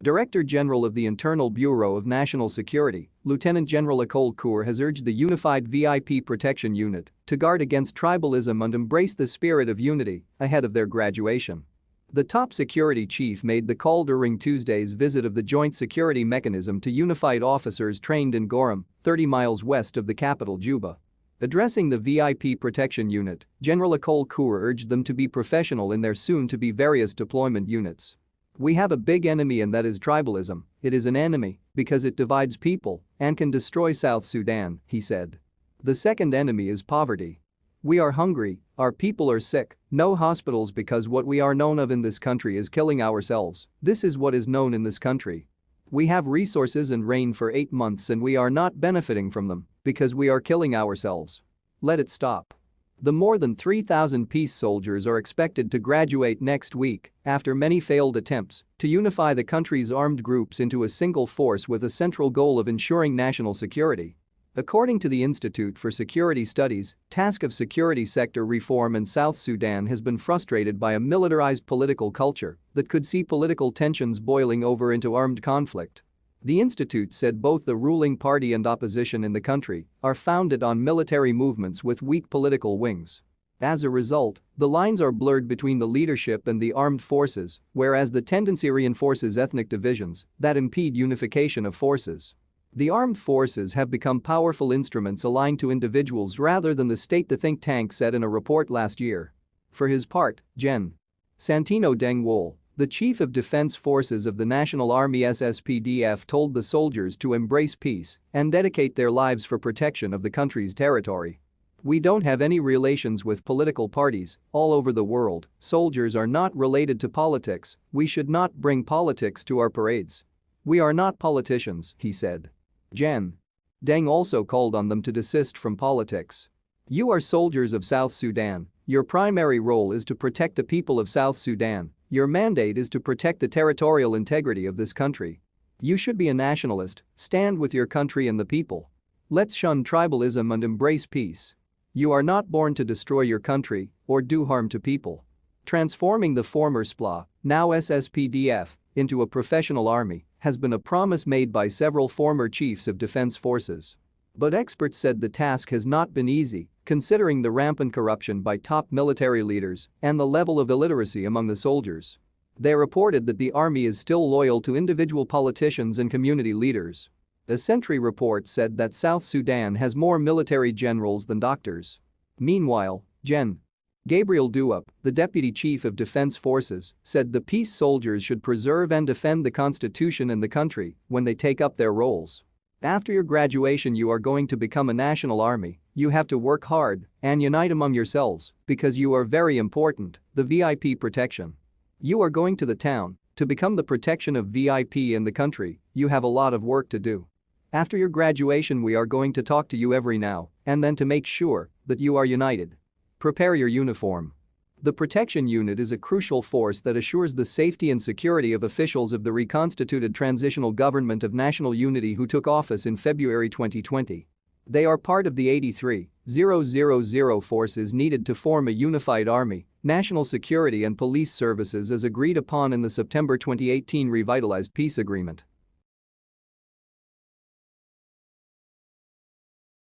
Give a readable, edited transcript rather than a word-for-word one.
Director General of the Internal Bureau of National Security, Lieutenant General Akol Koor has urged the Unified VIP Protection Unit to guard against tribalism and embrace the spirit of unity ahead of their graduation. The top security chief made the call during Tuesday's visit of the Joint Security Mechanism to unified officers trained in Goram, 30 miles west of the capital Juba. Addressing the VIP Protection Unit, General Akol Koor urged them to be professional in their soon-to-be various deployment units. "We have a big enemy, and that is tribalism. It is an enemy because it divides people and can destroy South Sudan," he said. "The second enemy is poverty. We are hungry, our people are sick, no hospitals because what we are known of in this country is killing ourselves. This is what is known in this country. We have resources and rain for 8 months and we are not benefiting from them because we are killing ourselves. Let it stop." The more than 3,000 peace soldiers are expected to graduate next week after many failed attempts to unify the country's armed groups into a single force with a central goal of ensuring national security. According to the Institute for Security Studies, task of security sector reform in South Sudan has been frustrated by a militarized political culture that could see political tensions boiling over into armed conflict. The institute said both the ruling party and opposition in the country are founded on military movements with weak political wings. As a result, the lines are blurred between the leadership and the armed forces, whereas the tendency reinforces ethnic divisions that impede unification of forces. The armed forces have become powerful instruments aligned to individuals rather than the state, the think tank said in a report last year. For his part, Gen. Santino Deng, the chief of defense forces of the National Army SSPDF, told the soldiers to embrace peace and dedicate their lives for protection of the country's territory. "We don't have any relations with political parties all over the world. Soldiers are not related to politics. We should not bring politics to our parades. We are not politicians," he said. Gen. Deng also called on them to desist from politics. "You are soldiers of South Sudan. Your primary role is to protect the people of South Sudan. Your mandate is to protect the territorial integrity of this country. You should be a nationalist, stand with your country and the people. Let's shun tribalism and embrace peace. You are not born to destroy your country or do harm to people." Transforming the former SPLA, now SSPDF, into a professional army has been a promise made by several former chiefs of defense forces. But experts said the task has not been easy, considering the rampant corruption by top military leaders and the level of illiteracy among the soldiers. They reported that the army is still loyal to individual politicians and community leaders. A Sentry report said that South Sudan has more military generals than doctors. Meanwhile, Gen. Gabriel Duop, the deputy chief of defense forces, said the peace soldiers should preserve and defend the constitution and the country when they take up their roles. "After your graduation, you are going to become a national army. You have to work hard and unite among yourselves because you are very important, the VIP protection. You are going to the town to become the protection of VIP in the country. You have a lot of work to do. After your graduation, we are going to talk to you every now and then to make sure that you are united. Prepare your uniform." The protection unit is a crucial force that assures the safety and security of officials of the reconstituted Transitional Government of National Unity who took office in February 2020. They are part of the 83,000 forces needed to form a unified army, national security and police services as agreed upon in the September 2018 revitalized peace agreement.